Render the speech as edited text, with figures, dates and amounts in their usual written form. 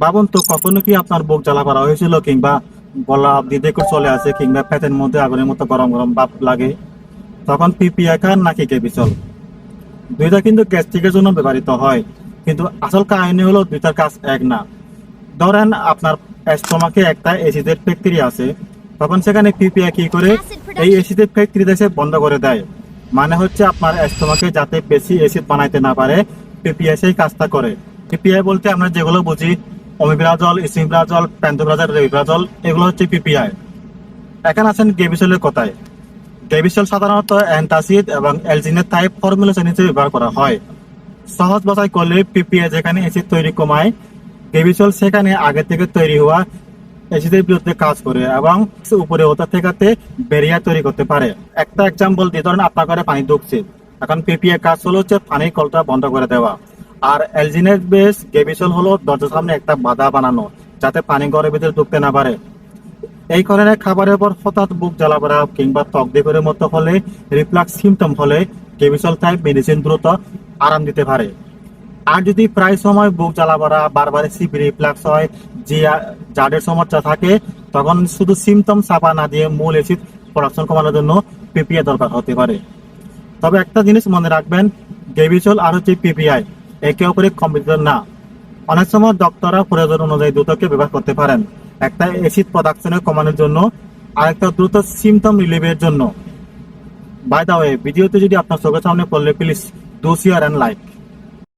ভাবুন তো কখনো কি আপনার বুক জ্বালা করা হয়েছিল, কিংবা গলা দিতে করে চলে আসে, কিংবা পেটের মধ্যে আগুনের মতো গরম গরম ভাব লাগে? তখন পিপিআই খান নাকি কেবিসল? দুইটা কিন্তু গ্যাস্ট্রিকের জন্য ব্যবহৃত হয়, কিন্তু আসল কাহিনী হলো দুইটার কাজ এক না। ধরেন আপনার স্টোমাকে একটা অ্যাসিডের ফ্যাক্টরি আছে, তখন সেখানে পিপিআই কি করে Acid এই production. অ্যাসিডের ফ্যাক্টরি দেশে বন্ধ করে দেয়। মানে হচ্ছে আপনার স্টোমাকে যাতে বেশি অ্যাসিড বানাইতে না পারে, পিপিআই সেই কাজটা করে। পিপিআই বলতে আমরা যেগুলো বুঝি, অমিপ্রাজল, ইসিপ্রাজল, প্যান্টোপ্রাজল, রেভিপ্রাজল, এগুলো হচ্ছে পিপিআই। এখন আছেন গেবিসলের কথায়। গেবিসল সাধারণত অ্যান্টাসিড এবং অ্যালজিনের টাইপ ফর্মুলেশন হিসেবে ব্যবহার করা হয়। সহজ ভাষায় করলে পিপিআই যেখানে অ্যাসিড তৈরি কমায়, গেবিসল সেখানে আগে থেকে তৈরি হওয়া অ্যাসিডের বিরুদ্ধে কাজ করে এবং উপরে হতে ঠেকাতে ব্যারিয়ার তৈরি করতে পারে। একটা এক্সাম্পল দিয়ে ধরেন আপনার ঘরে পানি ঢুকছে, এখন পিপিআই কাজ হলো হচ্ছে পানির কলটা বন্ধ করে দেওয়া। আর অ্যালজিনের বেস গেবিসল হলো দরজার সামনে একটা বাধা বানানো, যাতে পানি ঘরের ভিতরে ঢুকতে না পারে। এই ধরনের খাবারের পর হঠাৎ বুক জ্বালা করা কিংবা ত্বক দেহের মতো হলে, রিফ্লাক্স সিমটম হলে কেমিক্যাল টাইপ মেডিসিন দ্রুত আরাম দিতে পারে। আর যদি প্রায় সময় বুক জ্বালা করা, বারবার সিপি রিফ্লাক্স হয়, যে জাডের সমস্যা থাকে, তখন শুধু সিমটম চাপা না দিয়ে মূল অ্যাসিড প্রোডাকশন কমানোর জন্য পিপিআই দরকার হতে পারে। তবে একটা জিনিস মনে রাখবেন, গেবিসল আর হচ্ছে পিপিআই একে অপরের কম্পিটিটর না। অনেক সময় ডক্টররা প্রয়োজন অনুযায়ী দুটোকে ব্যবহার করতে পারেন, একটা অ্যাসিড প্রোডাকশনে কমানোর জন্য, আরেকটা দ্রুত সিমটম রিলিভের জন্য। বাই দা ওয়ে, ভিডিওতে যদি আপনার চোখের সামনে পড়লে please do share and like.